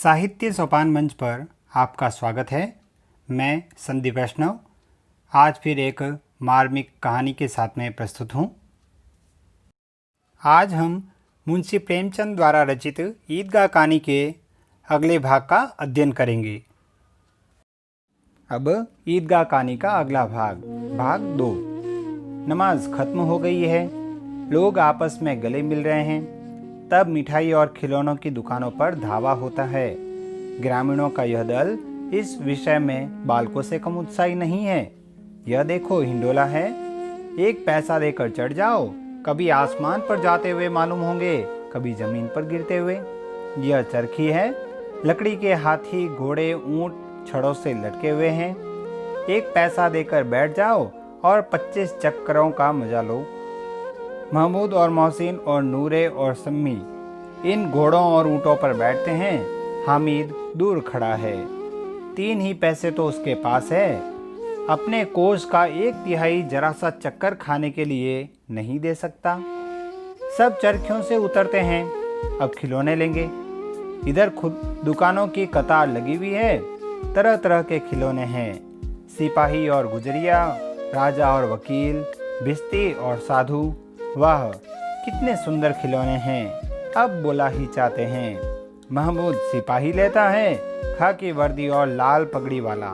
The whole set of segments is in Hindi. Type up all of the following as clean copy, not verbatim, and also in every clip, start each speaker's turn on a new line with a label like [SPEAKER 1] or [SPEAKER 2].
[SPEAKER 1] साहित्य सोपान मंच पर आपका स्वागत है। मैं संदीप वैष्णव आज फिर एक मार्मिक कहानी के साथ में प्रस्तुत हूँ। आज हम मुंशी प्रेमचंद द्वारा रचित ईदगाह कहानी के अगले भाग का अध्ययन करेंगे। अब ईदगाह कहानी का अगला भाग, भाग 2। नमाज खत्म हो गई है, लोग आपस में गले मिल रहे हैं। तब मिठाई और खिलौनों की दुकानों पर धावा होता है। ग्रामीणों का यह दल इस विषय में बालकों से कम उत्साही नहीं है। यह देखो हिंडोला है, 1 पैसा देकर चढ़ जाओ, कभी आसमान पर जाते हुए मालूम होंगे, कभी जमीन पर गिरते हुए। यह चरखी है, लकड़ी के हाथी घोड़े ऊंट छड़ों से लटके हुए हैं। 1 पैसा देकर बैठ जाओ और 25 चक्करों का मजा लो। महमूद और मोहसिन और नूरे और सम्मी इन घोड़ों और ऊँटों पर बैठते हैं। हामिद दूर खड़ा है, 3 ही पैसे तो उसके पास है। अपने कोष का 1/3 जरा सा चक्कर खाने के लिए नहीं दे सकता। सब चरखियों से उतरते हैं, अब खिलौने लेंगे। इधर खुद दुकानों की कतार लगी हुई है, तरह तरह के खिलौने हैं। सिपाही और गुजरिया, राजा और वकील, भिश्ती और साधु। वाह कितने सुंदर खिलौने हैं, अब बोला ही चाहते हैं। महमूद सिपाही लेता है, खाकी वर्दी और लाल पगड़ी वाला,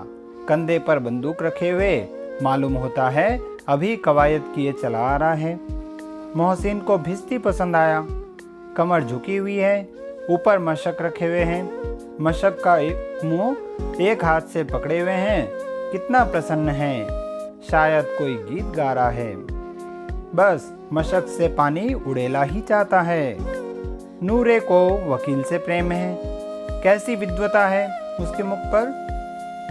[SPEAKER 1] कंधे पर बंदूक रखे हुए, मालूम होता है अभी कवायद किए चला आ रहा है। मोहसिन को भिश्ती पसंद आया, कमर झुकी हुई है, ऊपर मशक रखे हुए हैं। मशक का एक मुंह 1 हाथ से पकड़े हुए हैं, कितना प्रसन्न है, शायद कोई गीत गा रहा है। बस मशक से पानी उड़ेला ही चाहता है। नूरे को वकील से प्रेम है, कैसी विद्वता है उसके मुख पर।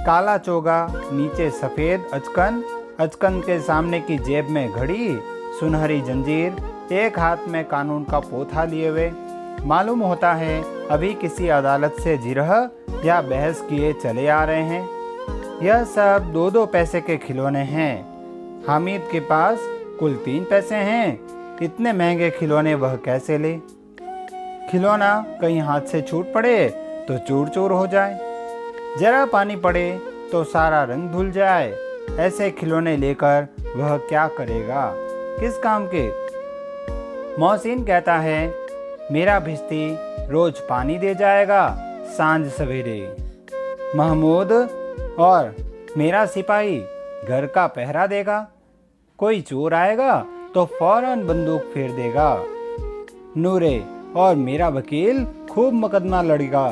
[SPEAKER 1] काला चोगा, नीचे सफ़ेद अचकन, अचकन के सामने की जेब में घड़ी, सुनहरी जंजीर, 1 हाथ में कानून का पोथा लिए हुए। मालूम होता है अभी किसी अदालत से जिरह या बहस किए चले आ रहे हैं। यह सब 2-2 पैसे के खिलौने हैं। हामिद के पास कुल 3 पैसे हैं। इतने महंगे खिलौने वह कैसे ले? खिलौना कहीं हाथ से छूट पड़े तो चूर चूर हो जाए, जरा पानी पड़े तो सारा रंग धुल जाए। ऐसे खिलौने लेकर वह क्या करेगा, किस काम के? मोहसिन कहता है मेरा भिश्ती रोज पानी दे जाएगा सांझ सवेरे। महमूद और मेरा सिपाही घर का पहरा देगा, कोई चोर आएगा तो फौरन बंदूक फेर देगा। नूरे और मेरा वकील खूब मुकदमा लड़ेगा।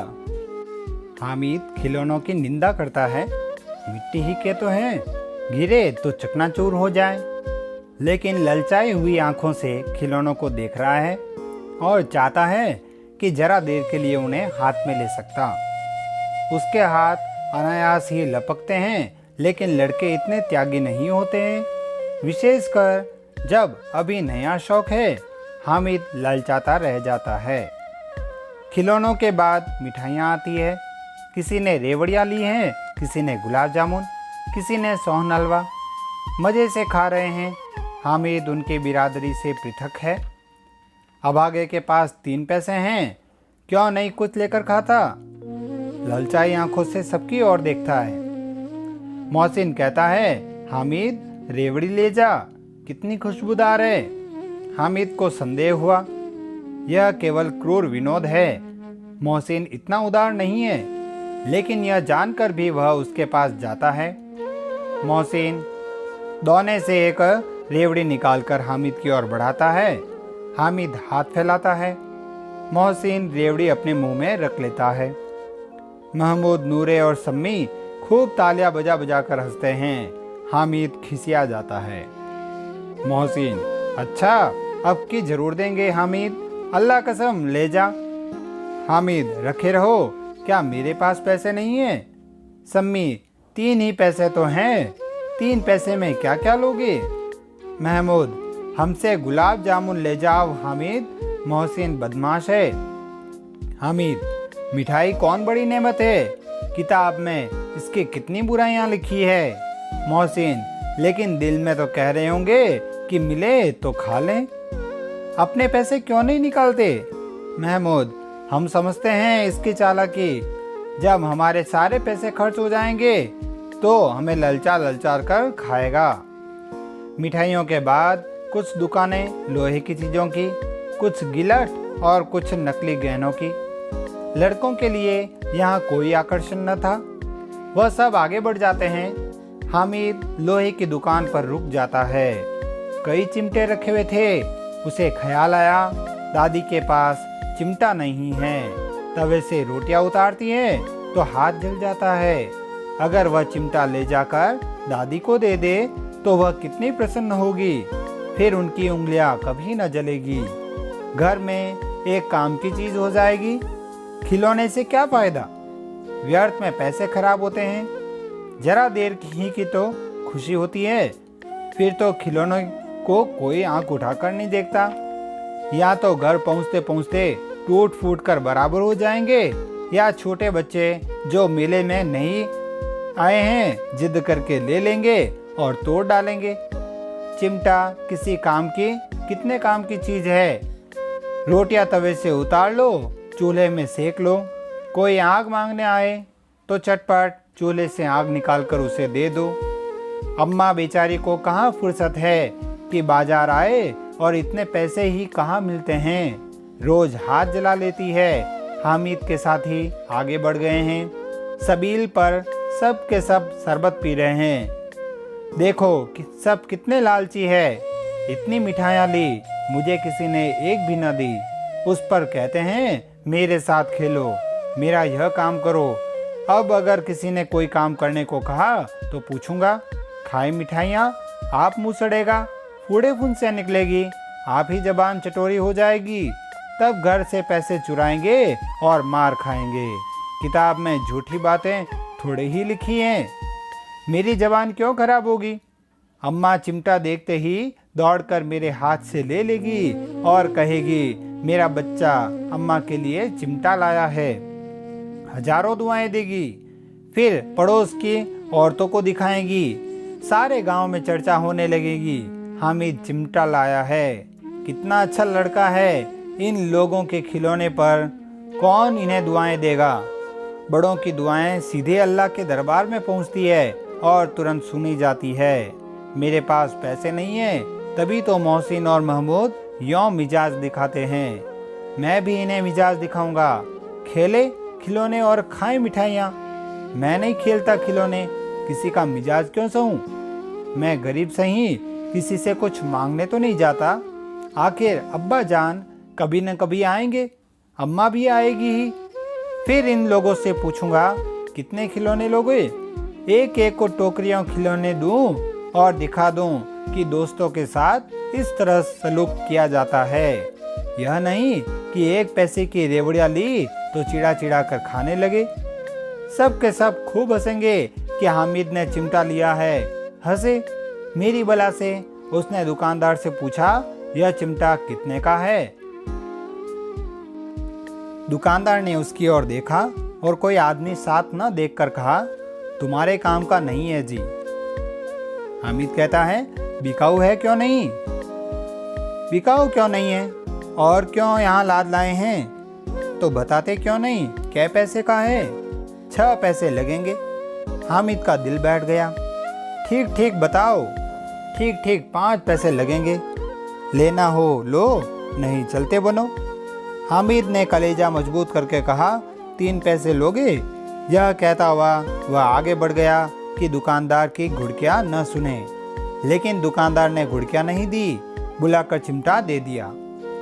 [SPEAKER 1] हामिद खिलौनों की निंदा करता है, मिट्टी ही के तो हैं, गिरे तो चकनाचूर हो जाए। लेकिन ललचाई हुई आंखों से खिलौनों को देख रहा है और चाहता है कि जरा देर के लिए उन्हें हाथ में ले सकता। उसके हाथ अनायास ही लपकते हैं, लेकिन लड़के इतने त्यागी नहीं होते हैं, विशेषकर जब अभी नया शौक है। हामिद ललचाता रह जाता है। खिलौनों के बाद मिठाइयाँ आती है। किसी ने रेवड़ियाँ ली हैं, किसी ने गुलाब जामुन, किसी ने सोहन हलवा। मज़े से खा रहे हैं। हामिद उनकी बिरादरी से पृथक है। अभागे के पास 3 पैसे हैं, क्यों नहीं कुछ लेकर खाता? ललचाई आंखों से सबकी ओर देखता है। मोहसिन कहता है हामिद रेवड़ी ले जा, कितनी खुशबूदार है। हामिद को संदेह हुआ, यह केवल क्रूर विनोद है, मोहसिन इतना उदार नहीं है। लेकिन यह जानकर भी वह उसके पास जाता है। मोहसिन दोने से एक रेवड़ी निकालकर हामिद की ओर बढ़ाता है। हामिद हाथ फैलाता है, मोहसिन रेवड़ी अपने मुंह में रख लेता है। महमूद, नूरे और सम्मी खूब तालियां बजा बजा कर हंसते हैं। हामिद खिसिया जाता है। मोहसिन, अच्छा अब की जरूर देंगे हामिद, अल्लाह कसम ले जा। हामिद, रखे रहो, क्या मेरे पास पैसे नहीं हैं? सम्मी, 3 ही पैसे तो हैं, 3 पैसे में क्या क्या लोगे? महमूद, हमसे गुलाब जामुन ले जाओ हामिद, मोहसिन बदमाश है। हामिद, मिठाई कौन बड़ी नेमत है, किताब में इसकी कितनी बुराइयां लिखी है। मोहसिन, लेकिन दिल में तो कह रहे होंगे कि मिले तो खा लें, अपने पैसे क्यों नहीं निकालते? महमूद, हम समझते हैं इसकी चालाकी, जब हमारे सारे पैसे खर्च हो जाएंगे तो हमें ललचा ललचा कर खाएगा। मिठाइयों के बाद कुछ दुकानें लोहे की चीज़ों की, कुछ गिलट और कुछ नकली गहनों की। लड़कों के लिए यहाँ कोई आकर्षण न था। वह सब आगे बढ़ जाते हैं। हामिद लोहे की दुकान पर रुक जाता है। कई चिमटे रखे हुए थे। उसे ख्याल आया दादी के पास चिमटा नहीं है। तवे से रोटियां उतारती है तो हाथ जल जाता है। अगर वह चिमटा ले जाकर दादी को दे दे तो वह कितनी प्रसन्न होगी। फिर उनकी उंगलियां कभी न जलेगी। घर में एक काम की चीज हो जाएगी। खिलौने से क्या फायदा? व्यर्थ में पैसे खराब होते हैं। जरा देर की तो खुशी होती है, फिर तो खिलौनों को कोई आंख उठाकर नहीं देखता। या तो घर पहुंचते पहुंचते टूट फूट कर बराबर हो जाएंगे, या छोटे बच्चे जो मेले में नहीं आए हैं जिद करके ले लेंगे और तोड़ डालेंगे। चिमटा किसी काम की कितने काम की चीज है। रोटियां तवे से उतार लो, चूल्हे में सेक लो। कोई आग मांगने आए तो चटपट चूल्हे से आग निकालकर उसे दे दो। अम्मा बेचारी को कहाँ फुर्सत है कि बाजार आए और इतने पैसे ही कहाँ मिलते हैं। रोज हाथ जला लेती है। हामिद के साथ ही आगे बढ़ गए हैं। सबील पर सब के सब शरबत पी रहे हैं। देखो सब कितने लालची है। इतनी मिठाइयाँ ली, मुझे किसी ने एक भी न दी। उस पर कहते हैं मेरे साथ खेलो, मेरा यह काम करो। अब अगर किसी ने कोई काम करने को कहा तो पूछूंगा, खाए मिठाइयाँ? आप मुँह सड़ेगा, फूड़े फुंसियाँ निकलेगी, आप ही जबान चटोरी हो जाएगी। तब घर से पैसे चुराएंगे और मार खाएंगे। किताब में झूठी बातें थोड़े ही लिखी हैं। मेरी जबान क्यों खराब होगी? अम्मा चिमटा देखते ही दौड़कर मेरे हाथ से ले लेगी और कहेगी मेरा बच्चा अम्मा के लिए चिमटा लाया है। हजारों दुआएं देगी। फिर पड़ोस की औरतों को दिखाएगी। सारे गांव में चर्चा होने लगेगी, हामिद चिमटा लाया है, कितना अच्छा लड़का है। इन लोगों के खिलौने पर कौन इन्हें दुआएं देगा? बड़ों की दुआएं सीधे अल्लाह के दरबार में पहुंचती है और तुरंत सुनी जाती है। मेरे पास पैसे नहीं है, तभी तो मोहसिन और महमूद यों मिजाज दिखाते हैं। मैं भी इन्हें मिजाज दिखाऊंगा। खेले खिलौने और खाए मिठाइयाँ। मैं नहीं खेलता खिलौने, किसी का मिजाज क्यों सहूं? मैं गरीब सही, किसी से कुछ मांगने तो नहीं जाता। आखिर अब्बा जान कभी न कभी आएंगे, अम्मा भी आएगी ही। फिर इन लोगों से पूछूंगा कितने खिलौने लोगे? एक एक को टोकरियों खिलौने दूं और दिखा दूं कि दोस्तों के साथ इस तरह सलूक किया जाता है। यह नहीं कि एक पैसे की रेवड़ियाँ ली तो चिड़ा चिड़ा कर खाने लगे। सब के सब खूब हंसेंगे कि हामिद ने चिमटा लिया है। हंसे मेरी बला से। उसने दुकानदार से पूछा यह चिमटा कितने का है? दुकानदार ने उसकी ओर देखा और कोई आदमी साथ न देखकर कहा तुम्हारे काम का नहीं है जी। हामिद कहता है बिकाऊ है क्यों नहीं? बिकाऊ क्यों नहीं है और क्यों यहाँ लाद लाए हैं? तो बताते क्यों नहीं क्या पैसे का है? 6 पैसे लगेंगे। हामिद का दिल बैठ गया। ठीक ठीक बताओ। ठीक ठीक 5 पैसे लगेंगे। लेना हो लो, नहीं चलते बनो। हामिद ने कलेजा मजबूत करके कहा 3 पैसे लोगे? यह कहता हुआ वह आगे बढ़ गया कि दुकानदार की घुड़कियाँ न सुने। लेकिन दुकानदार ने घुड़कियाँ नहीं दी, बुलाकर चिमटा दे दिया।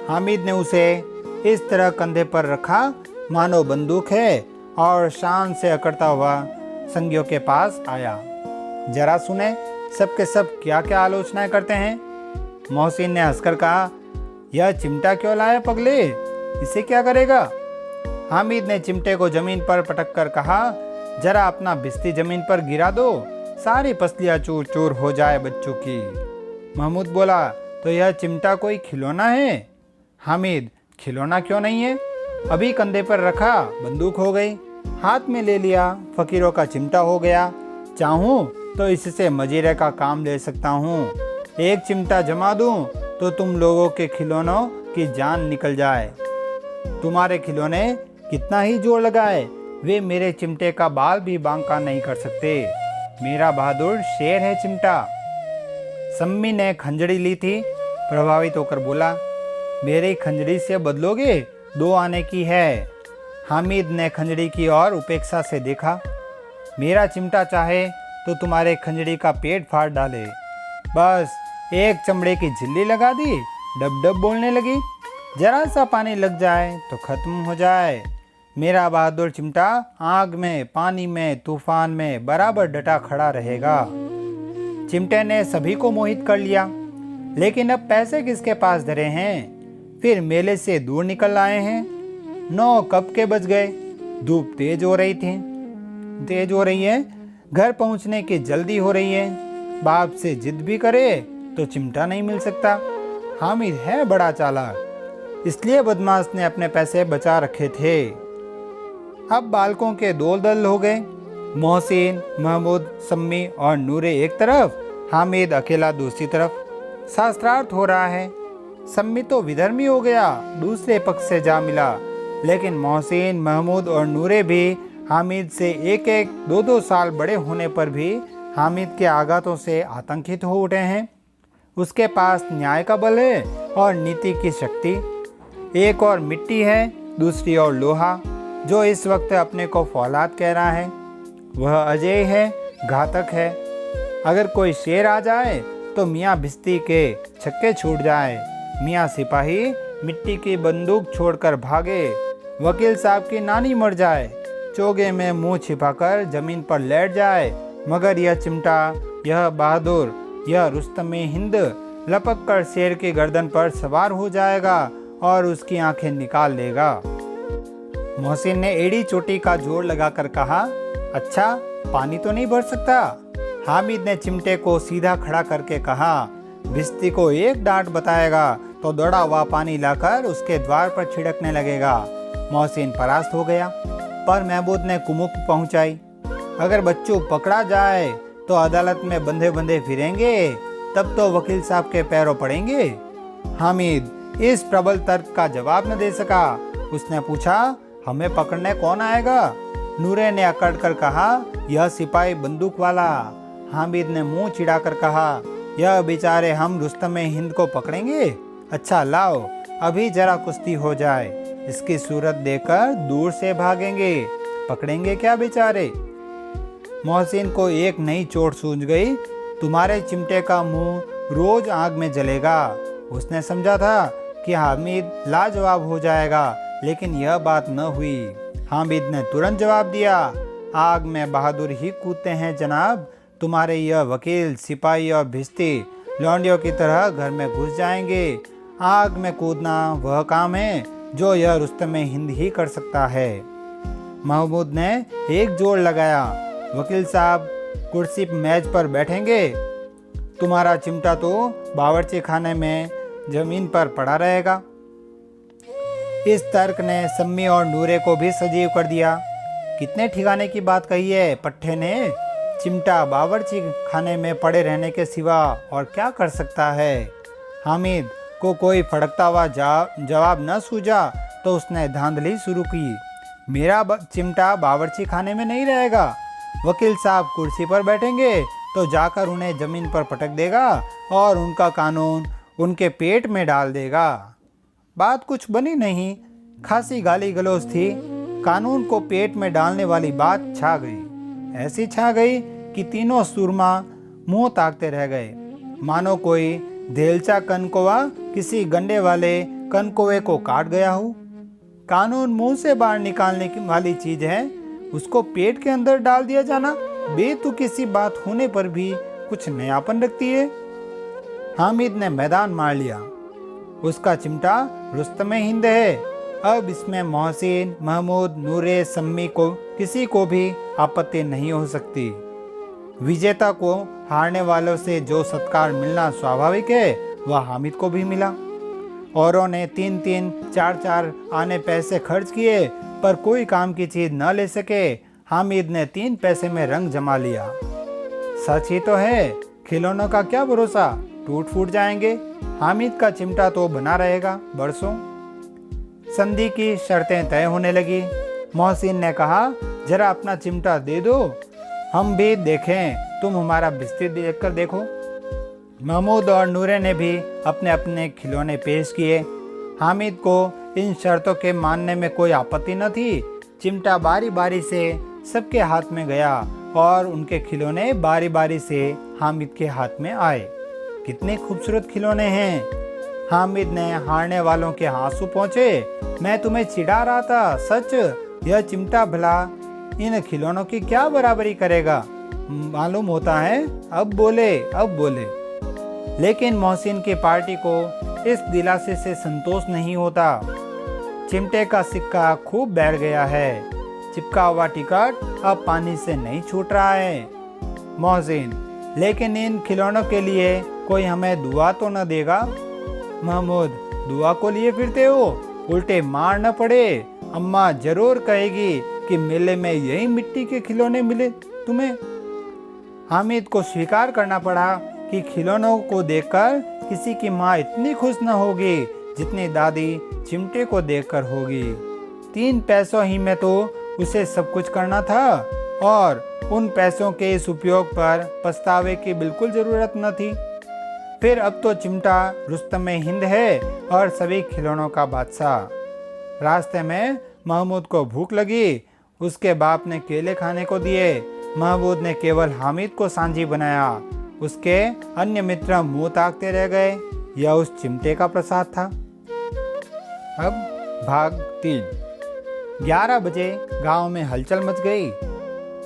[SPEAKER 1] हामिद ने उसे इस तरह कंधे पर रखा मानो बंदूक है और शान से अकड़ता हुआ संगियों के पास आया। जरा सुने सबके सब क्या क्या आलोचनाएं करते हैं। मोहसिन ने हंसकर कहा यह चिमटा क्यों लाया पगले, इसे क्या करेगा? हामिद ने चिमटे को जमीन पर पटक कर कहा जरा अपना बिस्ती जमीन पर गिरा दो, सारी पसलियां चूर चूर हो जाए बच्चों की। महमूद बोला तो यह चिमटा कोई खिलौना है? हामिद खिलौना क्यों नहीं है? अभी कंधे पर रखा बंदूक हो गई, हाथ में ले लिया फकीरों का चिमटा हो गया। चाहूँ तो इससे मजीरे का काम ले सकता हूँ। एक चिमटा जमा दूँ तो तुम लोगों के खिलौनों की जान निकल जाए। तुम्हारे खिलौने कितना ही जोर लगाए वे मेरे चिमटे का बाल भी बांका नहीं कर सकते। मेरा बहादुर शेर है चिमटा। सम्मी ने खंजड़ी ली थी, प्रभावित होकर बोला, मेरी खंजड़ी से बदलोगे? 2 आने की है। हामिद ने खंजड़ी की ओर उपेक्षा से देखा। मेरा चिमटा चाहे तो तुम्हारे खंजड़ी का पेट फाड़ डाले। बस एक चमड़े की झिल्ली लगा दी, डब डब बोलने लगी। जरा सा पानी लग जाए तो खत्म हो जाए। मेरा बहादुर चिमटा आग में, पानी में, तूफान में बराबर डटा खड़ा रहेगा। चिमटे ने सभी को मोहित कर लिया। लेकिन अब पैसे किसके पास धरे हैं? फिर मेले से दूर निकल आए हैं। 9 कब के बज गए। धूप तेज हो रही है। घर पहुंचने की जल्दी हो रही है। बाप से जिद भी करे तो चिमटा नहीं मिल सकता। हामिद है बड़ा चालाक, इसलिए बदमाश ने अपने पैसे बचा रखे थे। अब बालकों के 2 दल हो गए। मोहसिन, महमूद, सम्मी और नूरे एक तरफ, हामिद अकेला दूसरी तरफ। शास्त्रार्थ हो रहा है। सम्मी तो विधर्मी हो गया, दूसरे पक्ष से जा मिला। लेकिन मोहसिन, महमूद और नूरे भी हामिद से 1-1, 2-2 साल बड़े होने पर भी हामिद के आघातों से आतंकित हो उठे हैं। उसके पास न्याय का बल है और नीति की शक्ति। एक और मिट्टी है, दूसरी ओर लोहा, जो इस वक्त अपने को फौलाद कह रहा है। वह अजय है, घातक है। अगर कोई शेर आ जाए तो मियाँ भिस्ती के छक्के छूट जाए। मियाँ सिपाही मिट्टी की बंदूक छोड़कर भागे। वकील साहब की नानी मर जाए, चोगे में मुंह छिपाकर जमीन पर लेट जाए, मगर यह चिमटा, यह बहादुर, यह रुस्तमे हिंद लपक कर शेर की गर्दन पर सवार हो जाएगा और उसकी आंखें निकाल लेगा। मोहसिन ने एड़ी चोटी का जोर लगाकर कहा, अच्छा पानी तो नहीं भर सकता? हामिद ने चिमटे को सीधा खड़ा करके कहा, भिस्ती को एक डांट बताएगा तो दौड़ा हुआ पानी लाकर उसके द्वार पर छिड़कने लगेगा। मोहसिन परास्त हो गया, पर महमूद ने कुमुक पहुंचाई। अगर बच्चों पकड़ा जाए तो अदालत में बंधे बंधे फिरेंगे, तब तो वकील साहब के पैरों पड़ेंगे। हामिद इस प्रबल तर्क का जवाब न दे सका। उसने पूछा, हमें पकड़ने कौन आएगा? नूरे ने अकड़ कर कहा, यह सिपाही बंदूक वाला। हामिद ने मुंह चिढ़ाकर कहा, यह बेचारे हम रुस्तमे हिंद को पकड़ेंगे? अच्छा लाओ, अभी जरा कुश्ती हो जाए। इसकी सूरत देखकर दूर से भागेंगे, पकड़ेंगे क्या बेचारे? मोहसिन को एक नई चोट सूझ गई। तुम्हारे चिमटे का मुंह रोज आग में जलेगा। उसने समझा था कि हामिद लाजवाब हो जाएगा, लेकिन यह बात न हुई। हामिद ने तुरंत जवाब दिया, आग में बहादुर ही कूदते हैं जनाब। तुम्हारे यह वकील, सिपाही और भिस्ती लौंडियों की तरह घर में घुस जाएंगे। आग में कूदना वह काम है जो यह रुस्तमे हिंद ही कर सकता है। महमूद ने एक जोड़ लगाया, वकील साहब कुर्सी मेज पर बैठेंगे, तुम्हारा चिमटा तो बावर्ची खाने में जमीन पर पड़ा रहेगा। इस तर्क ने सम्मी और नूरे को भी सजीव कर दिया। कितने ठिकाने की बात कही है पट्टे ने। चिमटा बावर्ची खाने में पड़े रहने के सिवा और क्या कर सकता है। हामिद को कोई फड़कता हुआ जवाब न सूझा तो उसने धांधली शुरू की, मेरा चिमटा बावर्ची खाने में नहीं रहेगा। वकील साहब कुर्सी पर बैठेंगे तो जाकर उन्हें जमीन पर पटक देगा और उनका कानून उनके पेट में डाल देगा। बात कुछ बनी नहीं, खासी गाली गलौज थी। कानून को पेट में डालने वाली बात छा गई। ऐसी छा गई कि तीनों सुरमा मुंह ताकते रह गए, मानो कोई देलचा कनकोवा किसी गंडे वाले कनकोवे को काट गया हो। कानून मुंह से बाहर निकालने वाली चीज है, उसको पेट के अंदर डाल दिया जाना बेतुकी सी बात होने पर भी कुछ नयापन रखती है। हामिद ने मैदान मार लिया। उसका चिमटा रुस्तमे हिंद है। अब इसमें मोहसिन, महमूद, नूरे, सम्मी को किसी को भी आपत्ति नहीं हो सकती। विजेता को हारने वालों से जो सत्कार मिलना स्वाभाविक है, वह हामिद को भी मिला। औरों ने 3-3, 4-4 आने पैसे खर्च किए, पर कोई काम की चीज न ले सके। हामिद ने 3 पैसे में रंग जमा लिया। सच ही तो है, खिलौनों का क्या भरोसा, टूट फूट जाएंगे। हामिद का चिमटा तो बना रहेगा बरसों। संधि की शर्तें तय होने लगी। मोहसिन ने कहा, जरा अपना चिमटा दे दो, हम भी देखें, तुम हमारा बिस्तर देखकर देखो। महमूद और नूरे ने भी अपने अपने खिलौने पेश किए। हामिद को इन शर्तों के मानने में कोई आपत्ति न थी। चिमटा बारी बारी से सबके हाथ में गया और उनके खिलौने बारी बारी से हामिद के हाथ में आए। कितने खूबसूरत खिलौने हैं। हामिद ने हारने वालों के आंसू पोंछे। मैं तुम्हें चिढ़ा रहा था, सच, यह चिमटा भला इन खिलौनों की क्या बराबरी करेगा। मालूम होता है अब बोले। लेकिन मोहसिन की पार्टी को इस दिलासे से संतोष नहीं होता। चिमटे का सिक्का खूब बैठ गया है। चिपका हुआ टिकट अब पानी से नहीं छूट रहा है। मोहसिन, लेकिन इन खिलौनों के लिए कोई हमें दुआ तो न देगा। महमूद, दुआ को लिए फिरते हो, उल्टे मार न पड़े। अम्मा जरूर कहेगी कि मेले में यही मिट्टी के खिलौने मिले तुम्हें। हामिद को स्वीकार करना पड़ा कि खिलौनों को देखकर किसी की माँ इतनी खुश न होगी जितनी दादी चिमटे को देखकर होगी। 3 पैसों ही में तो उसे सब कुछ करना था और उन पैसों के इस उपयोग पर पछतावे की बिल्कुल जरूरत न थी। फिर अब तो चिमटा रुस्तम हिंद है और सभी खिलौनों का बादशाह। रास्ते में महमूद को भूख लगी। उसके बाप ने केले खाने को दिए। महमूद ने केवल हामिद को सांझी बनाया। उसके अन्य मित्र मुंह ताकते रह गए। यह उस चिमटे का प्रसाद था। अब भाग 3। 11 बजे गांव में हलचल मच गई।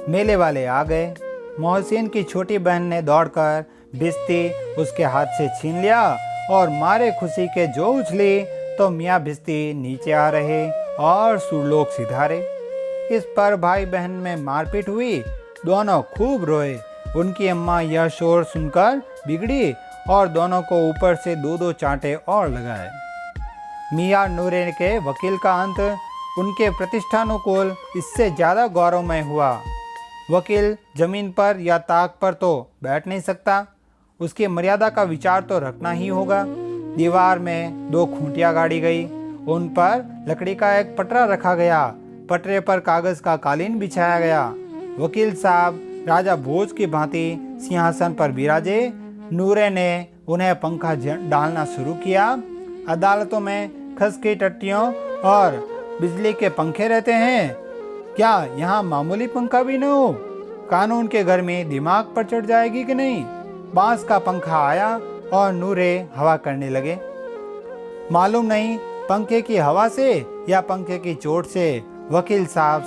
[SPEAKER 1] मेले वाले आ गए। मोहसिन की छोटी बहन ने दौड़कर भिश्ती उसके हाथ से छीन लिया और मारे खुशी के जो उछली तो मियाँ भिश्ती नीचे आ रहे और सुरलोक सिधारे। इस पर भाई बहन में मारपीट हुई। दोनों खूब रोए। उनकी अम्मा यह शोर सुनकर बिगड़ी और दोनों को ऊपर से 2-2 चांटे और लगाए। मियाँ नूरे के वकील का अंत उनके प्रतिष्ठानुकूल इससे ज़्यादा गौरवमय हुआ। वकील जमीन पर या ताक पर तो बैठ नहीं सकता। उसकी मर्यादा का विचार तो रखना ही होगा। दीवार में 2 खूंटियाँ गाड़ी गई। उन पर लकड़ी का एक पटरा रखा गया। पटरे पर कागज का कालीन बिछाया गया। वकील साहब राजा भोज की भांति सिंहासन पर विराजे। नूरे ने उन्हें पंखा डालना शुरू किया। अदालतों में खस की टट्टियों और बिजली के पंखे रहते हैं, क्या यहाँ मामूली पंखा भी न हो? कानून के घर में दिमाग पर चढ़ जाएगी कि नहीं? बांस का पंखा आया और नूरे हवा करने लगे। मालूम नहीं पंखे की हवा से या पंखे की चोट से वकील साहब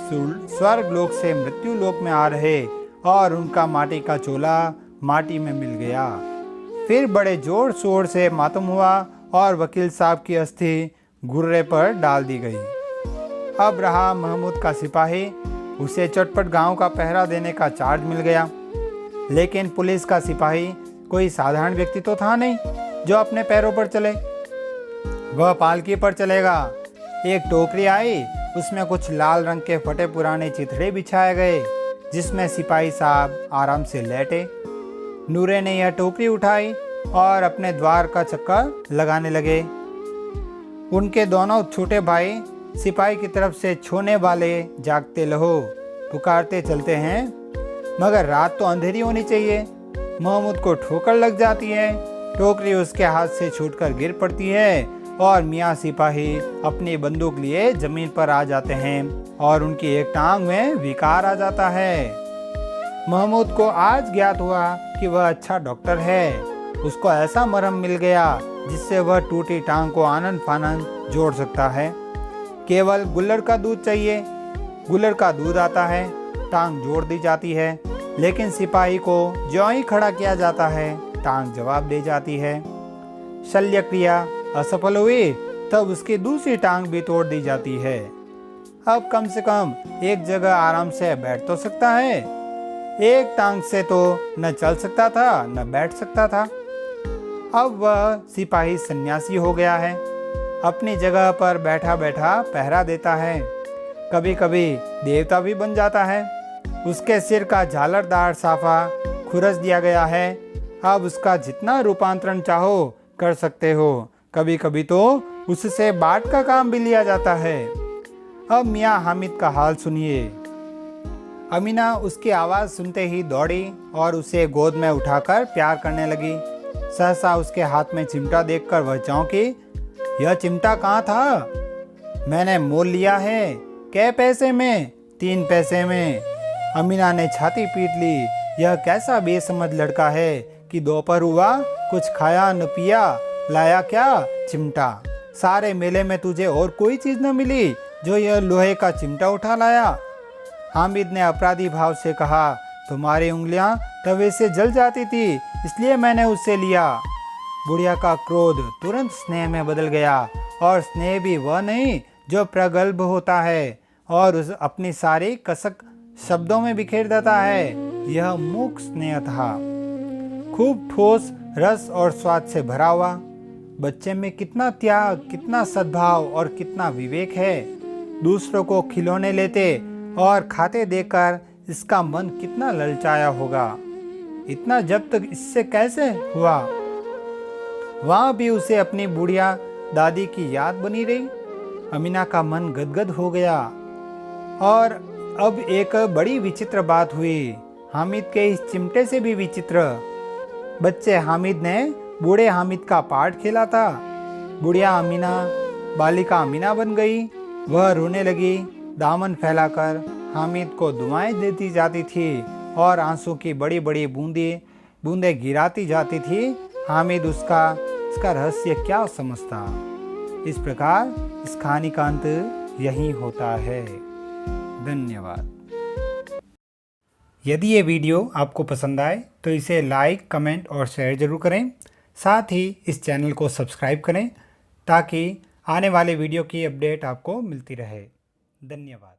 [SPEAKER 1] स्वर्ग लोक से मृत्यु लोक में आ रहे और उनका माटी का चोला माटी में मिल गया। फिर बड़े जोर शोर से मातम हुआ और वकील साहब की अस्थि घुर्रे पर डाल दी गई। अब रहा महमूद का सिपाही। उसे चटपट गांव का पहरा देने का चार्ज मिल गया। लेकिन पुलिस का सिपाही कोई साधारण व्यक्ति तो था नहीं जो अपने पैरों पर चले। वह पालकी पर चलेगा। एक टोकरी आई, उसमें कुछ लाल रंग के फटे पुराने चिथड़े बिछाए गए जिसमें सिपाही साहब आराम से लेटे। नूरे ने यह टोकरी उठाई और अपने द्वार का चक्कर लगाने लगे। उनके दोनों छोटे भाई सिपाही की तरफ से छूने वाले जागते लहो पुकारते चलते हैं, मगर रात तो अंधेरी होनी चाहिए। महमूद को ठोकर लग जाती है। टोकरी उसके हाथ से छूटकर गिर पड़ती है और मियाँ सिपाही अपनी बंदूक लिए जमीन पर आ जाते हैं और उनकी एक टांग में विकार आ जाता है। महमूद को आज ज्ञात हुआ कि वह अच्छा डॉक्टर है। उसको ऐसा मरहम मिल गया जिससे वह टूटी टांग को आनंद फानंद जोड़ सकता है। केवल गुल्लड़ का दूध चाहिए। गुल्लड़ का दूध आता है, टांग जोड़ दी जाती है। लेकिन सिपाही को ज्यों ही खड़ा किया जाता है, टांग जवाब दे जाती है। शल्य क्रिया असफल हुई तब उसकी दूसरी टांग भी तोड़ दी जाती है। अब कम से कम एक जगह आराम से बैठ तो सकता है। एक टांग से तो न चल सकता था न बैठ सकता था। अब वह सिपाही सन्यासी हो गया है। अपनी जगह पर बैठा बैठा पहरा देता है। कभी कभी देवता भी बन जाता है। उसके सिर का झालरदार साफा खुरस दिया गया है। अब उसका जितना रूपांतरण चाहो कर सकते हो। कभी कभी तो उससे बाट का काम भी लिया जाता है। अब मियाँ हामिद का हाल सुनिए। अमीना उसकी आवाज़ सुनते ही दौड़ी और उसे गोद में उठाकर प्यार करने लगी। सहसा उसके हाथ में चिमटा देखकर वह चौंकी। यह चिमटा कहाँ था? मैंने मोल लिया है। कै पैसे में? 3 पैसे में। अमीना ने छाती पीट ली। यह कैसा बेसमझ लड़का है कि दोपहर हुआ, कुछ खाया न पिया, लाया क्या? चिमटा। सारे मेले में तुझे और कोई चीज़ न मिली जो यह लोहे का चिमटा उठा लाया? हामिद ने अपराधी भाव से कहा, तुम्हारी उंगलियां तवे से जल जाती थी, इसलिए मैंने उससे लिया। बुढ़िया का क्रोध तुरंत स्नेह में बदल गया, और स्नेह भी वह नहीं जो प्रगल्भ होता है और उस अपनी सारी कसक शब्दों में बिखेर देता है। यह मूक स्नेह था, खूब ठोस, रस और स्वाद से भरा हुआ। बच्चे में कितना त्याग, कितना सद्भाव और कितना विवेक है। दूसरों को खिलौने लेते और खाते देखकर इसका मन कितना ललचाया होगा। इतना जब तक इससे कैसे हुआ? वहाँ भी उसे अपनी बुढ़िया दादी की याद बनी रही। अमीना का मन गदगद हो गया। और अब एक बड़ी विचित्र बात हुई, हामिद के इस चिमटे से भी विचित्र। बच्चे हामिद ने बूढ़े हामिद का पार्ट खेला था। बुढ़िया अमीना बालिका अमीना बन गई। वह रोने लगी, दामन फैलाकर हामिद को दुआएं देती जाती थी और आंसू की बड़ी बड़ी बूंदें गिराती जाती थी। हामिद इसका रहस्य क्या समझता। इस प्रकार इस कहानी का अंत यही होता है। धन्यवाद। यदि ये वीडियो आपको पसंद आए तो इसे लाइक, कमेंट और शेयर ज़रूर करें। साथ ही इस चैनल को सब्सक्राइब करें ताकि आने वाले वीडियो की अपडेट आपको मिलती रहे। धन्यवाद।